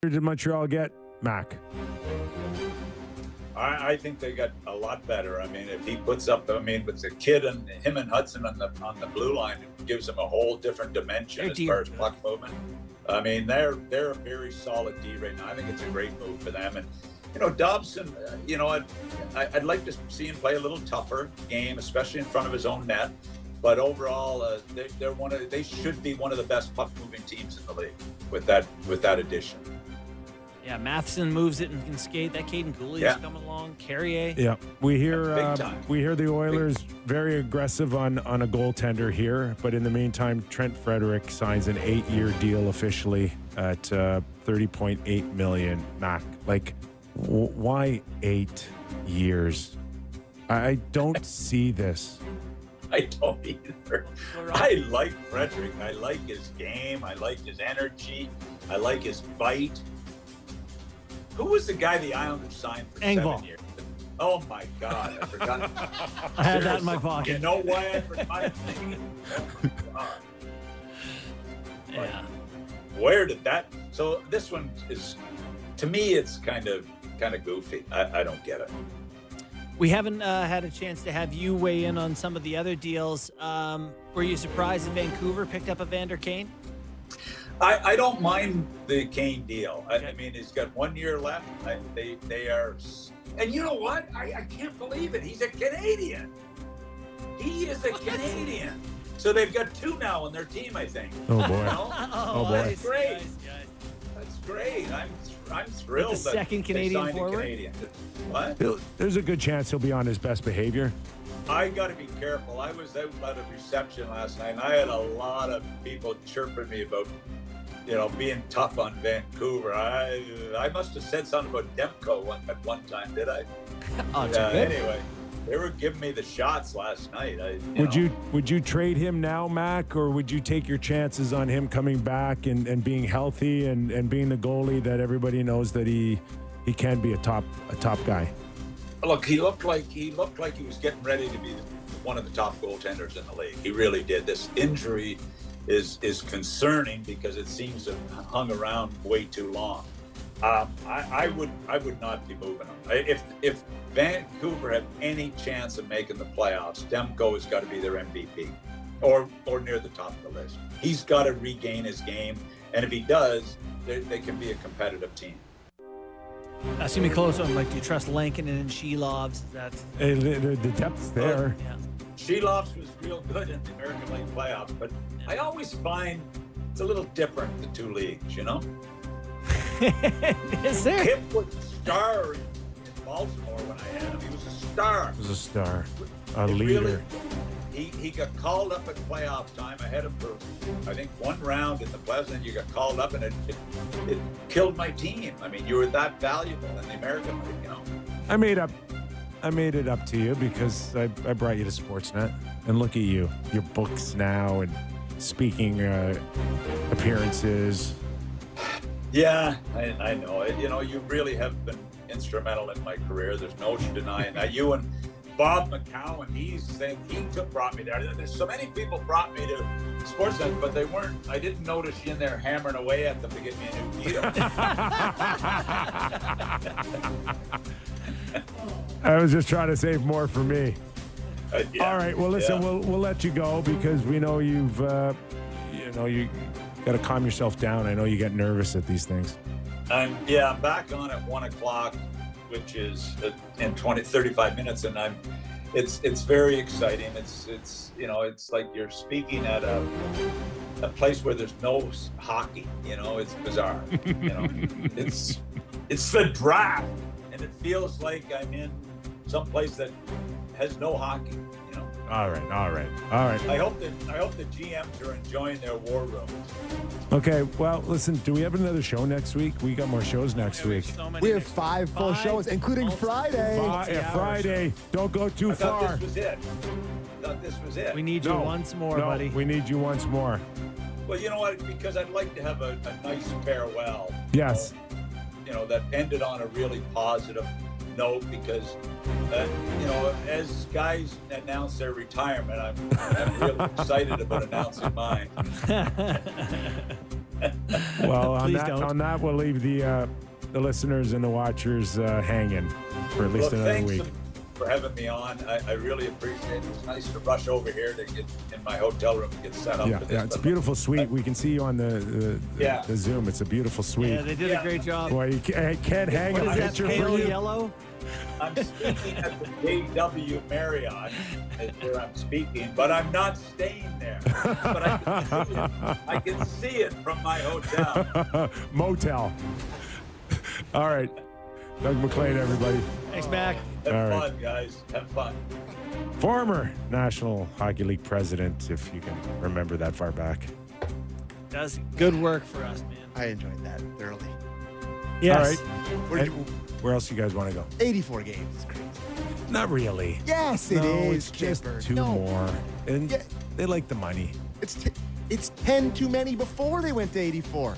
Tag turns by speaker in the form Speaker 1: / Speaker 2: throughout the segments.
Speaker 1: did Montreal get, Mac?
Speaker 2: I think they got a lot better. I mean, if he puts up, with the kid and him and Hudson on the blue line, it gives them a whole different dimension as far as puck movement. I mean, they're a very solid D right now. I think it's a great move for them. And Dobson, I'd like to see him play a little tougher game, especially in front of his own net. But overall, they should be one of the best puck moving teams in the league with that addition.
Speaker 3: Yeah, Matheson moves it and can skate. That Caden Cooley's coming along. Carrier.
Speaker 1: Yeah, we hear the Oilers very aggressive on a goaltender here, but in the meantime, Trent Frederick signs an 8-year deal officially at $30.8 million. Mac, why 8 years? I don't see this.
Speaker 2: I don't either. I like Frederick. I like his game. I like his energy. I like his bite. Who was the guy the Islanders signed for
Speaker 3: Engvall.
Speaker 2: 7 years? Oh, my God. I forgot.
Speaker 3: I had that in my pocket.
Speaker 2: You know why I forgot? Oh, my God.
Speaker 3: Yeah.
Speaker 2: Where did that... So this one is... To me, it's kind of goofy. I don't get it.
Speaker 3: We haven't had a chance to have you weigh in on some of the other deals. Were you surprised that Vancouver picked up Evander Kane?
Speaker 2: I don't mind the Kane deal. Okay. I mean, he's got 1 year left. They are, and you know what? I can't believe it. He's a Canadian. He is a Canadian. So they've got 2 now on their team, I think.
Speaker 1: Oh boy!
Speaker 3: Oh
Speaker 1: boy!
Speaker 2: That's great. That's great. I'm thrilled.
Speaker 3: The second Canadian forward.
Speaker 2: Canadian. What?
Speaker 1: There's a good chance he'll be on his best behavior.
Speaker 2: I got to be careful. I was out at a reception last night, and I had a lot of people chirping me about, being tough on Vancouver. I must have said something about Demko at one time, did I? Anyway, they were giving me the shots last night.
Speaker 1: Would you trade him now, Mac, or would you take your chances on him coming back and being healthy and being the goalie that everybody knows that he can be a top guy?
Speaker 2: Look, he looked like he was getting ready to be one of the top goaltenders in the league. He really did. This injury is concerning because it seems to have hung around way too long. I would not be moving him. If Vancouver have any chance of making the playoffs, Demko has got to be their MVP or near the top of the list. He's got to regain his game, and if he does, they can be a competitive team.
Speaker 3: That's going to be close one. Do you trust Lankinen and Shelovs?
Speaker 1: The depth's there.
Speaker 3: Yeah.
Speaker 2: Shelovs was real good in the American League playoffs, but I always find it's a little different, the 2 leagues,
Speaker 3: Is there?
Speaker 2: Kip was a star in Baltimore when I had him. He was a star.
Speaker 1: He was a star. A leader.
Speaker 2: Really, he got called up at playoff time. I had him for, I think, 1 round in the playoffs, and you got called up, and it killed my team. I mean, you were that valuable in the American League,
Speaker 1: I made it up to you because I brought you to Sportsnet, and look at you, your books now and speaking appearances.
Speaker 2: Yeah, I know. You really have been instrumental in my career. There's no denying that. You and Bob McCowan, he brought me there. There's so many people brought me to Sportsnet, but they weren't. I didn't notice you in there hammering away at them to get me a new deal.
Speaker 1: I was just trying to save more for me.
Speaker 2: Yeah,
Speaker 1: all right. Well, listen, we'll let you go because we know you've, you got to calm yourself down. I know you get nervous at these things.
Speaker 2: I'm back on at 1:00, which is in 35 minutes, and it's very exciting. It's like you're speaking at a place where there's no hockey. It's bizarre. It's the draft, and it feels like I'm in some place that has no hockey.
Speaker 1: All right.
Speaker 2: I hope the GMs are enjoying their war rooms.
Speaker 1: Okay, well, listen, do we have another show next week? We got more shows next week.
Speaker 4: We have 5 full shows, including Friday.
Speaker 1: Friday. Don't go too far.
Speaker 2: I thought this was it.
Speaker 3: We need you once more, buddy.
Speaker 1: We need you once more.
Speaker 2: Well, you know what? Because I'd like to have a nice farewell.
Speaker 1: Yes.
Speaker 2: That ended on a really positive note because, as guys announce their retirement, I'm really excited about announcing mine.
Speaker 1: Well,
Speaker 3: Please don't.
Speaker 1: on that, we'll leave the listeners and the watchers hanging for at least
Speaker 2: Well,
Speaker 1: another
Speaker 2: thanks
Speaker 1: week.
Speaker 2: for having me on. I really appreciate it. It was nice to rush over here to get in my hotel room and get set up.
Speaker 1: Yeah,
Speaker 2: for this.
Speaker 1: yeah, it's a beautiful suite. We can see you on the Zoom. It's a beautiful suite.
Speaker 3: Yeah, they did a great job.
Speaker 1: Boy, you can't hang
Speaker 3: What
Speaker 1: a
Speaker 3: is that,
Speaker 1: picture
Speaker 3: pale
Speaker 1: for you.
Speaker 3: yellow?
Speaker 2: I'm speaking at the JW Marriott, is where I'm speaking, but I'm not staying there. But I can see it from my hotel.
Speaker 1: Motel. All right. Doug McLean, everybody.
Speaker 3: Thanks, Mac.
Speaker 2: Have
Speaker 1: All right.
Speaker 2: fun, guys. Have fun.
Speaker 1: Former National Hockey League president, if you can remember that far back.
Speaker 3: Does good work for us, man.
Speaker 4: I enjoyed that thoroughly.
Speaker 3: Yes.
Speaker 1: All right. And where else you guys want to go?
Speaker 4: 84 games is crazy.
Speaker 1: Not really.
Speaker 4: Yes, it
Speaker 1: No,
Speaker 4: is.
Speaker 1: it's just
Speaker 4: Chipper.
Speaker 1: two
Speaker 4: No,
Speaker 1: more. And
Speaker 4: Yeah.
Speaker 1: they like the money.
Speaker 4: It's 10 too many before they went to 84.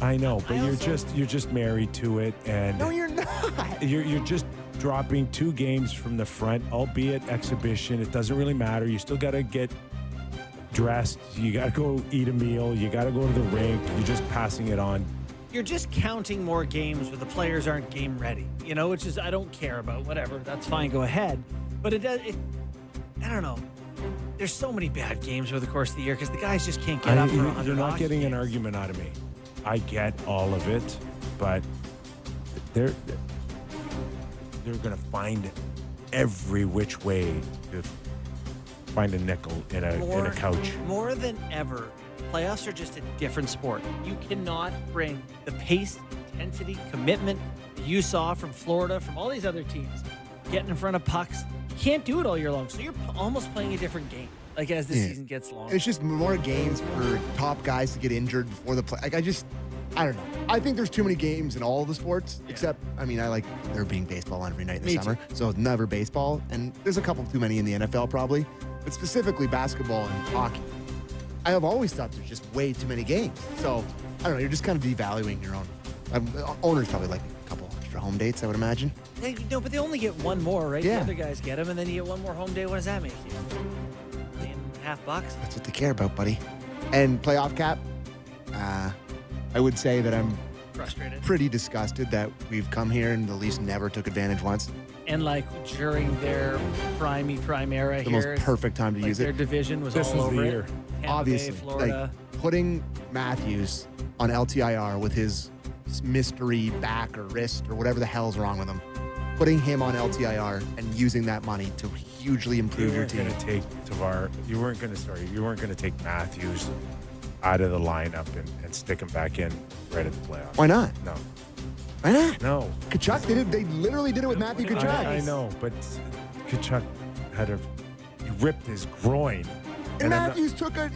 Speaker 1: I know, but
Speaker 3: I
Speaker 1: you're
Speaker 3: also-
Speaker 1: just married to it, and
Speaker 4: No, you're not.
Speaker 1: you're just dropping 2 games from the front, albeit exhibition. It doesn't really matter. You still got to get dressed. You got to go eat a meal. You got to go to the rink. You're just passing it on.
Speaker 3: You're just counting more games where the players aren't game ready. You know, which is I don't care about. Whatever, that's fine. Go ahead. But it does. I don't know. There's so many bad games over the course of the year because the guys just can't get up for 100.
Speaker 1: You're not
Speaker 3: hockey
Speaker 1: getting an
Speaker 3: games.
Speaker 1: argument out of me. I get all of it, but they're going to find every which way to find a nickel in a couch.
Speaker 3: More than ever, playoffs are just a different sport. You cannot bring the pace, intensity, commitment that you saw from Florida, from all these other teams, getting in front of pucks. You can't do it all year long. So you're almost playing a different game, like as the season gets longer.
Speaker 4: It's just more games for top guys to get injured before the play. Like, I don't know. I think there's too many games in all the sports, except, I mean, I like there being baseball on every night in the
Speaker 3: Me
Speaker 4: summer. So never baseball. And there's a couple too many in the NFL probably, but specifically basketball and hockey. I have always thought there's just way too many games. So I don't know. You're just kind of devaluing your own. Owners probably like a couple extra home dates, I would imagine.
Speaker 3: No, but they only get one more, right?
Speaker 4: Yeah.
Speaker 3: The other guys get them, and then you get one more home day. What does that make you? $1.5 bucks?
Speaker 4: That's what they care about, buddy. And playoff cap, I would say that I'm
Speaker 3: Frustrated.
Speaker 4: pretty disgusted that we've come here and the Leafs never took advantage once.
Speaker 3: And like during their prime era
Speaker 4: The
Speaker 3: here,
Speaker 4: most perfect time to
Speaker 3: like
Speaker 4: use
Speaker 3: their
Speaker 4: it.
Speaker 3: division was
Speaker 1: This
Speaker 3: all
Speaker 1: was
Speaker 3: over
Speaker 1: the
Speaker 3: it.
Speaker 1: year.
Speaker 3: Tampa
Speaker 4: Obviously,
Speaker 3: Bay, Florida.
Speaker 4: like putting Matthews on LTIR with his mystery back or wrist or whatever the hell's wrong with him. Putting him on LTIR and using that money to hugely
Speaker 1: You
Speaker 4: improve your
Speaker 1: weren't
Speaker 4: team.
Speaker 1: going to take You weren't going to take Matthews out of the lineup and stick him back in right at the playoffs.
Speaker 4: Why not?
Speaker 1: No.
Speaker 4: Why not?
Speaker 1: No.
Speaker 4: Kachuk, they literally did it with Matthew Kachuk.
Speaker 1: I know, but Kachuk he ripped his groin.
Speaker 4: And
Speaker 1: then
Speaker 4: Matthews took a